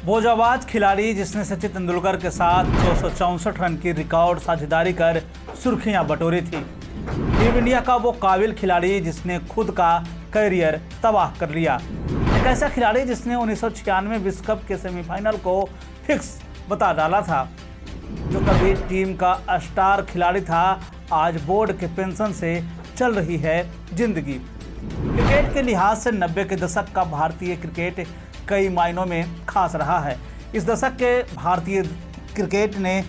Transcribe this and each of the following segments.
भोजाबाज खिलाड़ी जिसने सचिन तेंदुलकर के साथ 264 रन की रिकॉर्ड साझेदारी कर सुर्खियां बटोरी थी। टीम इंडिया का वो काबिल खिलाड़ी जिसने खुद का करियर तबाह कर लिया। एक ऐसा खिलाड़ी जिसने 1996 विश्व कप के सेमीफाइनल को फिक्स बता डाला था। जो कभी टीम का स्टार खिलाड़ी था, आज बोर्ड के पेंशन से चल रही है जिंदगी। क्रिकेट के लिहाज से 90 के दशक का भारतीय क्रिकेट कई मायनों में खास रहा है। इस दशक के भारतीय क्रिकेट ने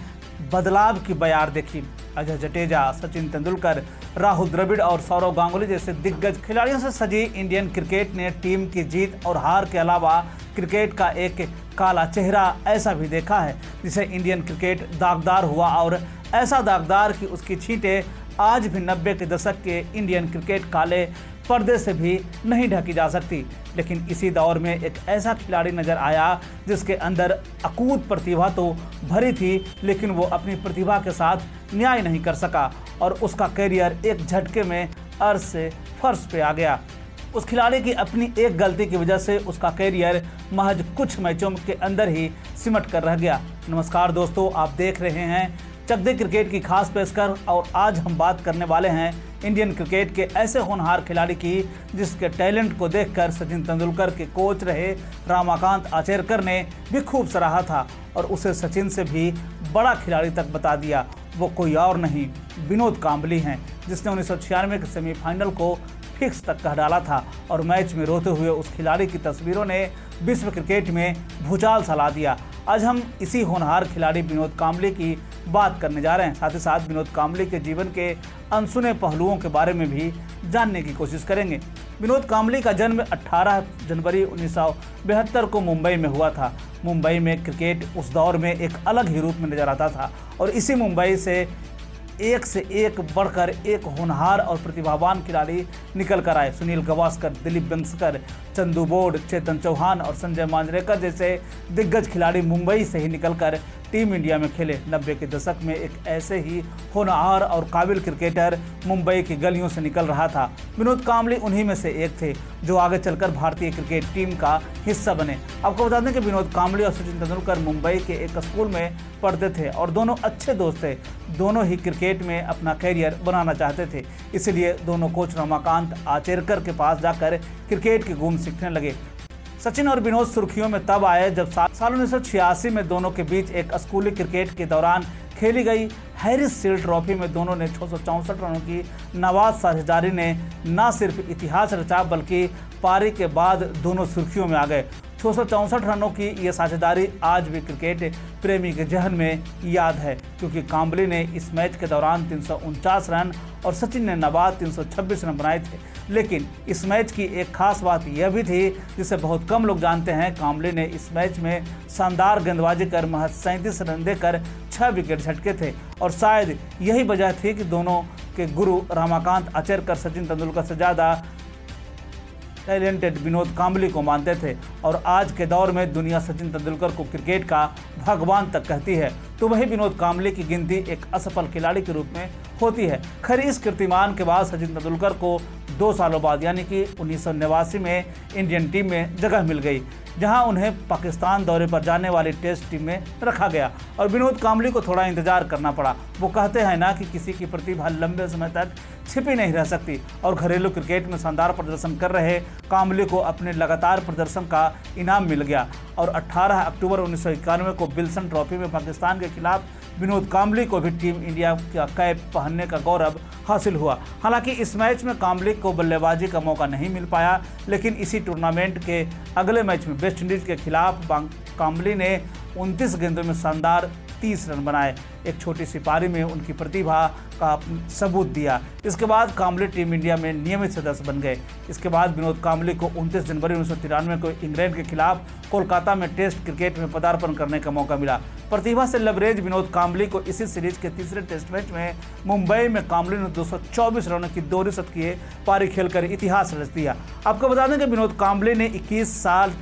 बदलाव की बयार देखी। अजय जडेजा, सचिन तेंदुलकर, राहुल द्रविड़ और सौरव गांगुली जैसे दिग्गज खिलाड़ियों से सजी इंडियन क्रिकेट ने टीम की जीत और हार के अलावा क्रिकेट का एक काला चेहरा ऐसा भी देखा है जिसे इंडियन क्रिकेट दागदार हुआ, और ऐसा दागदार कि उसकी छींटें आज भी 90 के दशक के इंडियन क्रिकेट काले पर्दे से भी नहीं ढकी जा सकती। लेकिन इसी दौर में एक ऐसा खिलाड़ी नजर आया जिसके अंदर अकूत प्रतिभा तो भरी थी, लेकिन वो अपनी प्रतिभा के साथ न्याय नहीं कर सका और उसका करियर एक झटके में अर्श से फर्श पे आ गया। उस खिलाड़ी की अपनी एक गलती की वजह से उसका करियर महज कुछ मैचों के अंदर ही सिमट कर रह गया। नमस्कार दोस्तों, आप देख रहे हैं चक दे क्रिकेट की खास पेशकश, और आज हम बात करने वाले हैं इंडियन क्रिकेट के ऐसे होनहार खिलाड़ी की जिसके टैलेंट को देखकर सचिन तेंदुलकर के कोच रहे रमाकांत आचरेकर ने भी खूब सराहा था और उसे सचिन से भी बड़ा खिलाड़ी तक बता दिया। वो कोई और नहीं, विनोद कांबली हैं, जिसने 1996 के सेमीफाइनल को फिक्स तक कह डाला था और मैच में रोते हुए उस खिलाड़ी की तस्वीरों ने विश्व क्रिकेट में भूचाल सा ला दिया। आज हम इसी होनहार खिलाड़ी विनोद कांबली की बात करने जा रहे हैं। साथ ही साथ विनोद कांबली के जीवन के अनसुने पहलुओं के बारे में भी जानने की कोशिश करेंगे। विनोद कांबली का जन्म 18 जनवरी 1972 को मुंबई में हुआ था। मुंबई में क्रिकेट उस दौर में एक अलग ही रूप में नजर आता था और इसी मुंबई से एक बढ़कर एक होनहार और प्रतिभावान खिलाड़ी निकल कर आए। सुनील गावस्कर, दिलीप वेंगसरकर, चंदू बोर्ड, चेतन चौहान और संजय मांजरेकर जैसे दिग्गज खिलाड़ी मुंबई से ही निकलकर टीम इंडिया में खेले। 90 के दशक में एक ऐसे ही होनहार और काबिल क्रिकेटर मुंबई की गलियों से निकल रहा था। विनोद कांबली उन्हीं में से एक थे जो आगे चलकर भारतीय क्रिकेट टीम का हिस्सा बने। आपको बता दें कि विनोद कांबली और सचिन तेंदुलकर मुंबई के एक स्कूल में पढ़ते थे और दोनों अच्छे दोस्त थे। दोनों ही क्रिकेट में अपना करियर बनाना चाहते थे, इसलिए दोनों कोच रमाकांत आचरेकर के पास जाकर क्रिकेट के गुण सीखने लगे। सचिन और विनोद सुर्खियों में तब आए जब साल 1986 में दोनों के बीच एक स्कूली क्रिकेट के दौरान खेली गई हैरिस शील्ड ट्रॉफी में दोनों ने 664 रनों की नाबाद साझेदारी ने न सिर्फ इतिहास रचा बल्कि पारी के बाद दोनों सुर्खियों में आ गए। 664 रनों की ये साझेदारी आज भी क्रिकेट प्रेमी के जहन में याद है, क्योंकि कांबली ने इस मैच के दौरान 349 रन और सचिन ने नाबाद 326 रन बनाए थे। लेकिन इस मैच की एक खास बात यह भी थी जिसे बहुत कम लोग जानते हैं। कांबली ने इस मैच में शानदार गेंदबाजी कर महज 37 रन देकर 6 विकेट झटके थे और शायद यही वजह थी कि दोनों के गुरु रमाकांत आचरेकर सचिन तेंदुलकर से ज़्यादा टैलेंटेड विनोद कांबली को मानते थे और आज के दौर में दुनिया सचिन तेंदुलकर को क्रिकेट का भगवान तक कहती है, तो वही विनोद कांबली की गिनती एक असफल खिलाड़ी के रूप में होती है। खैर, इस कीर्तिमान के बाद सचिन तेंदुलकर को 2 सालों बाद यानी कि 1989 में इंडियन टीम में जगह मिल गई, जहां उन्हें पाकिस्तान दौरे पर जाने वाली टेस्ट टीम में रखा गया और विनोद कांबली को थोड़ा इंतजार करना पड़ा। वो कहते हैं ना कि किसी की प्रतिभा लंबे समय तक छिपी नहीं रह सकती, और घरेलू क्रिकेट में शानदार प्रदर्शन कर रहे कांबली को अपने लगातार प्रदर्शन का इनाम मिल गया और 18 अक्टूबर 1991 को विल्सन ट्रॉफी में पाकिस्तान के खिलाफ विनोद कांबली को भी टीम इंडिया का कैप पहनने का गौरव हासिल हुआ। हालांकि इस मैच में कांबली को बल्लेबाजी का मौका नहीं मिल पाया, लेकिन इसी टूर्नामेंट के अगले मैच में वेस्ट इंडीज के खिलाफ कांबली ने 29 गेंदों में शानदार 30 रन बनाए। एक छोटी सी पारी में उनकी प्रतिभा का सबूत दिया। इसके बाद कांबली टीम इंडिया में नियमित सदस्य बन गए। इसके बाद विनोद कांबली को 29 जनवरी 1993 को इंग्लैंड के खिलाफ कोलकाता में टेस्ट क्रिकेट में पदार्पण करने का मौका मिला। प्रतिभा से लबरेज विनोद कांबली को इसी सीरीज के तीसरे टेस्ट मैच में मुंबई में कांबली ने 224 रनों की दोहरी शतकीय पारी खेलकर इतिहास रच दिया। आपको बता दें कि विनोद कांबली ने 21 साल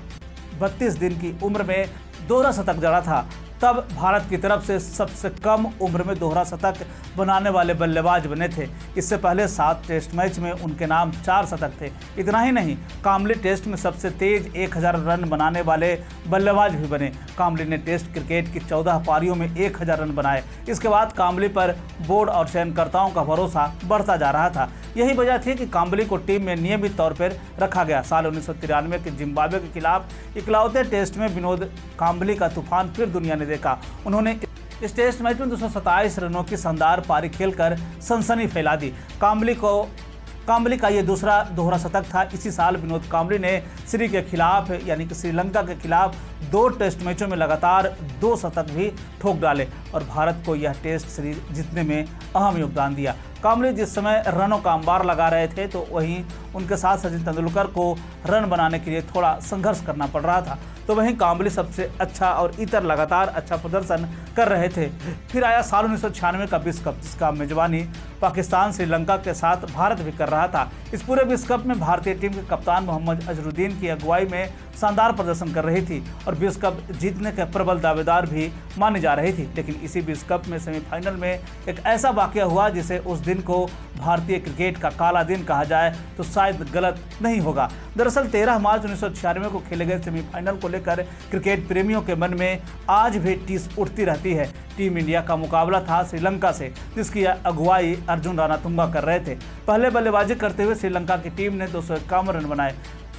32 दिन की उम्र में दोहरा शतक जड़ा था। तब भारत की तरफ से सबसे कम उम्र में दोहरा शतक बनाने वाले बल्लेबाज बने थे। इससे पहले 7 टेस्ट मैच में उनके नाम 4 शतक थे। इतना ही नहीं, काम्बली टेस्ट में सबसे तेज 1000 रन बनाने वाले बल्लेबाज भी बने। काम्बली ने टेस्ट क्रिकेट की 14 पारियों में 1000 रन बनाए। इसके बाद काम्बली पर बोर्ड और चयनकर्ताओं का भरोसा बढ़ता जा रहा था। यही वजह थी कि काम्बली को टीम में नियमित तौर पर रखा गया। साल 1993 के जिम्बाब्वे के खिलाफ इकलौते टेस्ट में विनोद काम्बली का तूफान फिर दुनिया ने देखा। उन्होंने इस टेस्ट मैच में 227 रनों की शानदार पारी खेलकर सनसनी फैला दी। काम्बली का ये दूसरा दोहरा शतक था। इसी साल विनोद काम्बली ने श्रीलंका के खिलाफ 2 टेस्ट मैचों में लगातार 2 शतक भी ठोक डाले और भारत को यह टेस्ट सीरीज जीतने में अहम योगदान दिया। काम्बली जिस समय रनों का अंबार लगा रहे थे तो वहीं उनके साथ सचिन तेंदुलकर को रन बनाने के लिए थोड़ा संघर्ष करना पड़ रहा था। तो वहीं काम्बली सबसे अच्छा और इतर लगातार अच्छा प्रदर्शन कर रहे थे। फिर आया साल 1996 का विश्व कप, जिसका मेजबानी पाकिस्तान श्रीलंका के साथ भारत भी कर रहा था। इस पूरे विश्व कप में भारतीय टीम के कप्तान मोहम्मद अजहरुद्दीन की अगुवाई में शानदार प्रदर्शन कर रही थी और विश्व कप जीतने के प्रबल दावेदार भी मानी जा रही थी। लेकिन इसी विश्व कप में सेमीफाइनल में एक ऐसा वाकया हुआ जिसे उस दिन को भारतीय क्रिकेट का काला दिन कहा जाए तो शायद गलत नहीं होगा। दरअसल 13 मार्च 1996 को खेले गए सेमीफाइनल को लेकर क्रिकेट प्रेमियों के मन में आज भी टीस उठती रहती है। टीम इंडिया का मुकाबला था श्रीलंका से, जिसकी अगुवाई अर्जुन रणतुंगा कर रहे थे। पहले बल्लेबाजी करते हुए श्रीलंका की टीम ने 251 रन बनाए।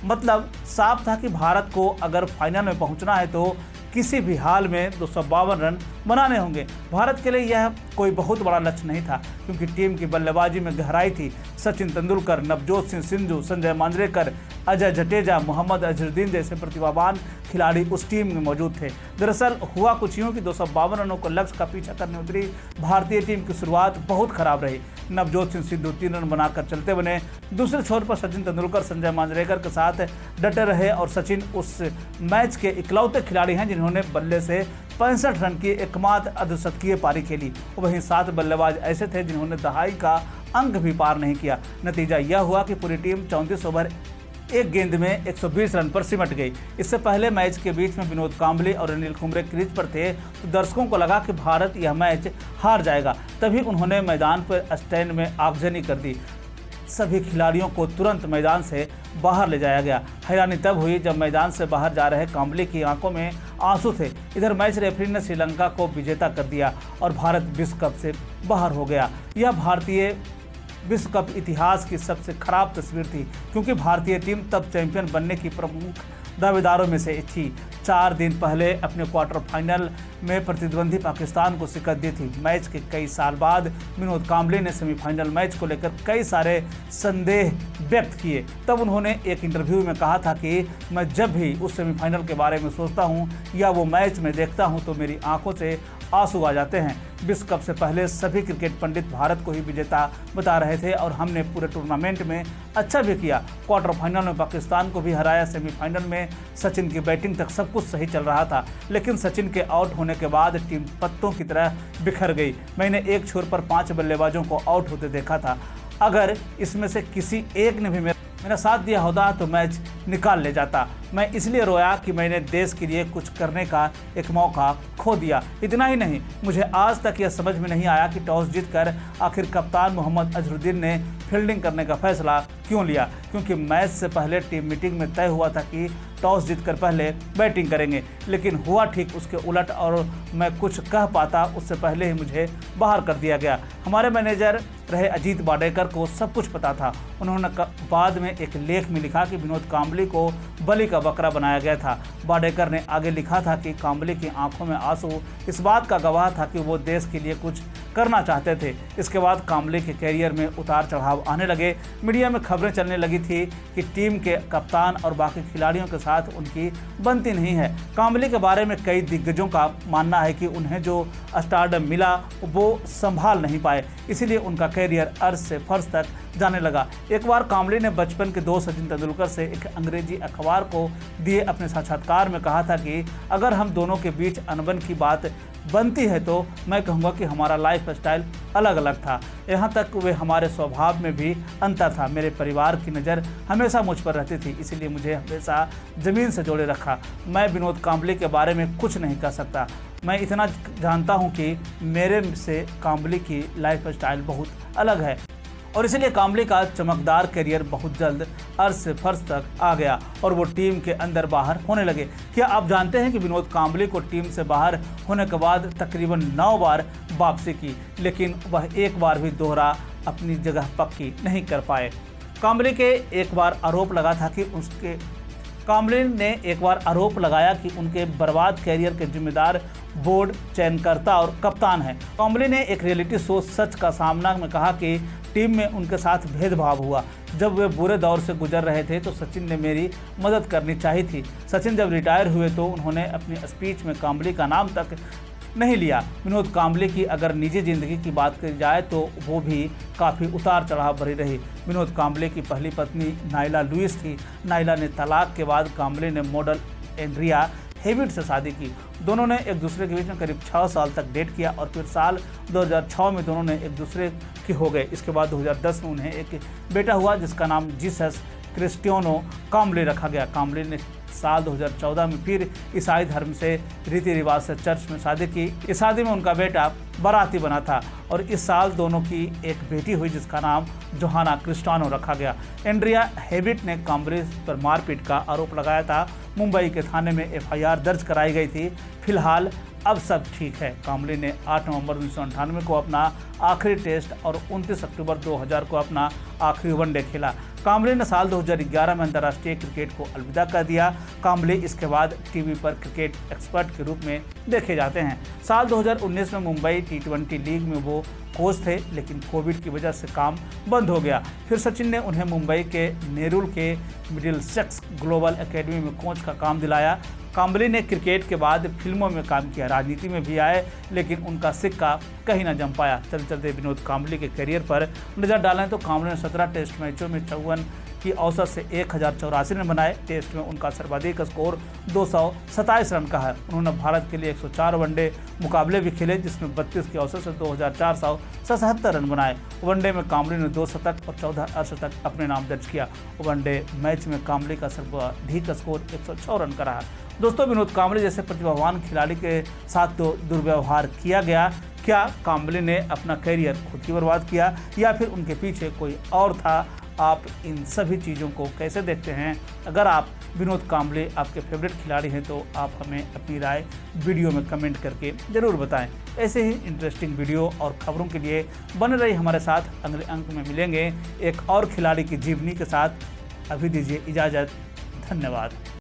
मतलब साफ था कि भारत को अगर फाइनल में पहुंचना है तो किसी भी हाल में 252 रन बनाने होंगे। भारत के लिए यह कोई बहुत बड़ा लक्ष्य नहीं था, क्योंकि टीम की बल्लेबाजी में गहराई थी। सचिन तेंदुलकर, नवजोत सिंह सिद्धू, संजय मांजरेकर, अजय जडेजा, मोहम्मद अजहरुद्दीन जैसे प्रतिभावान खिलाड़ी उस टीम में मौजूद थे। दरअसल हुआ कुछ यूं कि 252 रनों को लक्ष्य का पीछा करने उतरी भारतीय टीम की शुरुआत बहुत खराब रही। नवजोत सिंह सिद्धू 3 रन बनाकर चलते बने। दूसरे छोर पर सचिन तेंदुलकर संजय मांजरेकर के साथ डटे रहे और सचिन उस मैच के इकलौते खिलाड़ी हैं जिन्होंने बल्ले से 65 रन की एकमात्र अर्धशतकीय पारी खेली। वहीं 7 बल्लेबाज ऐसे थे जिन्होंने दहाई का अंक भी पार नहीं किया। नतीजा यह हुआ कि पूरी टीम 34 ओवर 1 गेंद में 120 रन पर सिमट गई। इससे पहले मैच के बीच में विनोद काम्बली और अनिल कुंबले क्रीज पर थे तो दर्शकों को लगा कि भारत यह मैच हार जाएगा। तभी उन्होंने मैदान पर स्टैंड में आगजनी कर दी। सभी खिलाड़ियों को तुरंत मैदान से बाहर ले जाया गया। हैरानी तब हुई जब मैदान से बाहर जा रहे काम्बली की आंखों में आंसू थे। इधर मैच रेफरी ने श्रीलंका को विजेता कर दिया और भारत विश्व कप से बाहर हो गया। यह भारतीय विश्व कप इतिहास की सबसे खराब तस्वीर थी, क्योंकि भारतीय टीम तब चैंपियन बनने की प्रमुख दावेदारों में से थी। 4 दिन पहले अपने क्वार्टर फाइनल में प्रतिद्वंदी पाकिस्तान को शिकस्त दी थी। मैच के कई साल बाद विनोद काम्बली ने सेमीफाइनल मैच को लेकर कई सारे संदेह व्यक्त किए। तब उन्होंने एक इंटरव्यू में कहा था कि मैं जब भी उस सेमीफाइनल के बारे में सोचता हूं या वो मैच में देखता हूं तो मेरी आंखों से आंसू आ जाते हैं। विश्व कप से पहले सभी क्रिकेट पंडित भारत को ही विजेता बता रहे थे और हमने पूरे टूर्नामेंट में अच्छा भी किया। क्वार्टर फाइनल में पाकिस्तान को भी हराया। सेमीफाइनल में सचिन की बैटिंग तक सब कुछ सही चल रहा था, लेकिन सचिन के आउट होने के बाद टीम पत्तों की तरह बिखर गई। मैंने एक छोर पर 5 बल्लेबाजों को आउट होते देखा था। अगर इसमें से किसी एक ने भी मेरा साथ दिया होता तो मैच निकाल ले जाता। मैं इसलिए रोया कि मैंने देश के लिए कुछ करने का एक मौका खो दिया। इतना ही नहीं, मुझे आज तक यह समझ में नहीं आया कि टॉस जीतकर आखिर कप्तान मोहम्मद अजहरुद्दीन ने फील्डिंग करने का फैसला क्यों लिया, क्योंकि मैच से पहले टीम मीटिंग में तय हुआ था कि टॉस जीतकर पहले बैटिंग करेंगे, लेकिन हुआ ठीक उसके उलट और मैं कुछ कह पाता उससे पहले ही मुझे बाहर कर दिया गया। हमारे मैनेजर रहे अजीत वाडेकर को सब कुछ पता था। उन्होंने बाद में एक लेख में लिखा कि विनोद काम्बली को बलि का बकरा बनाया गया था। वाडेकर ने आगे लिखा था कि काम्बली की आंखों में आंसू इस बात का गवाह था कि वो देश के लिए कुछ करना चाहते थे। इसके बाद काम्बली के कैरियर में उतार चढ़ाव आने लगे। मीडिया में खबरें चलने लगी थी कि टीम के कप्तान और बाकी खिलाड़ियों के साथ उनकी बनती नहीं है। काम्बली के बारे में कई दिग्गजों का मानना है कि उन्हें जो स्टारडम मिला वो संभाल नहीं पाए, इसीलिए उनका कैरियर अर्श से फर्श तक जाने लगा। एक बार काम्बली ने बचपन के दोस्त सचिन तेंदुलकर से एक अंग्रेजी अखबार को दिए अपने साक्षात्कार में कहा था कि अगर हम दोनों के बीच अनबन की बात बनती है तो मैं कहूँगा कि हमारा लाइफ स्टाइल अलग अलग था। यहाँ तक वे हमारे स्वभाव में भी अंतर था। मेरे परिवार की नज़र हमेशा मुझ पर रहती थी, इसीलिए मुझे हमेशा ज़मीन से जोड़े रखा। मैं विनोद काम्बली के बारे में कुछ नहीं कह सकता। मैं इतना जानता हूं कि मेरे से काम्बली की लाइफ स्टाइल बहुत अलग है और इसीलिए काम्बली का चमकदार करियर बहुत जल्द अर्श से फर्श तक आ गया और वो टीम के अंदर बाहर होने लगे। क्या आप जानते हैं कि विनोद काम्बली को टीम से बाहर होने के बाद तकरीबन 9 बार वापसी की, लेकिन वह एक बार भी दोहरा अपनी जगह पक्की नहीं कर पाए। काम्बली ने एक बार आरोप लगाया कि उनके बर्बाद कैरियर के जिम्मेदार बोर्ड चयनकर्ता और कप्तान हैं। काम्बली ने एक रियलिटी शो सच का सामना में कहा कि टीम में उनके साथ भेदभाव हुआ। जब वे बुरे दौर से गुजर रहे थे तो सचिन ने मेरी मदद करनी चाहिए थी। सचिन जब रिटायर हुए तो उन्होंने अपनी स्पीच में काम्बली का नाम तक नहीं लिया। विनोद काम्बली की अगर निजी जिंदगी की बात करी जाए तो वो भी काफ़ी उतार चढ़ाव भरी रही। विनोद काम्बली की पहली पत्नी नाइला लुइस थी। नाइला ने तलाक के बाद काम्बली ने मॉडल एंड्रिया हेविट से शादी की। दोनों ने एक दूसरे के बीच में करीब 6 साल तक डेट किया और फिर साल 2006 में दोनों ने एक दूसरे के हो गए। इसके बाद 2010 में उन्हें एक बेटा हुआ जिसका नाम जीसस क्रिस्टियानो काम्बली रखा गया। काम्बली ने साल 2014 में फिर ईसाई धर्म से रीति रिवाज से चर्च में शादी की। इस शादी में उनका बेटा बाराती बना था और इस साल दोनों की एक बेटी हुई जिसका नाम जोहाना क्रिस्टियानो रखा गया। एंड्रिया हेविट ने काम्बली पर मारपीट का आरोप लगाया था। मुंबई के थाने में FIR दर्ज कराई गई थी। फिलहाल अब सब ठीक है। काम्बली ने 8 नवंबर 1998 को अपना आखिरी टेस्ट और 29 अक्टूबर 2000 को अपना आखिरी वनडे खेला। काम्बली ने साल 2011 में अंतर्राष्ट्रीय क्रिकेट को अलविदा कर दिया। काम्बली इसके बाद टीवी पर क्रिकेट एक्सपर्ट के रूप में देखे जाते हैं। साल 2019 में मुंबई T20 लीग में वो कोच थे, लेकिन कोविड की वजह से काम बंद हो गया। फिर सचिन ने उन्हें मुंबई के नेरुल के मिडिलसेक्स ग्लोबल एकेडमी में कोच का काम दिलाया। काम्बली ने क्रिकेट के बाद फिल्मों में काम किया, राजनीति में भी आए, लेकिन उनका सिक्का कहीं ना जम पाया। चलते विनोद काम्बली के करियर पर नज़र डालें तो काम्बली ने 17 टेस्ट मैचों में 54 की औसत से 1084 रन बनाए। टेस्ट में उनका सर्वाधिक स्कोर 227 रन का है। उन्होंने भारत के लिए 104 वनडे मुकाबले भी खेले जिसमें 32 की औसत से 2477 रन बनाए। वनडे में काम्बली ने 2 शतक और 14 अर्धशतक अपने नाम दर्ज किया। वनडे मैच में काम्बली का सर्वाधिक स्कोर 106 रन का रहा। दोस्तों, विनोद काम्बली जैसे प्रतिभावान खिलाड़ी के साथ तो दुर्व्यवहार किया गया। क्या काम्बली ने अपना करियर खुद ही बर्बाद किया या फिर उनके पीछे कोई और था? आप इन सभी चीज़ों को कैसे देखते हैं? अगर आप विनोद काम्बली आपके फेवरेट खिलाड़ी हैं तो आप हमें अपनी राय वीडियो में कमेंट करके ज़रूर बताएं। ऐसे ही इंटरेस्टिंग वीडियो और खबरों के लिए बने रहिए हमारे साथ। अगले अंक में मिलेंगे एक और खिलाड़ी की जीवनी के साथ। अभी दीजिए इजाज़त। धन्यवाद।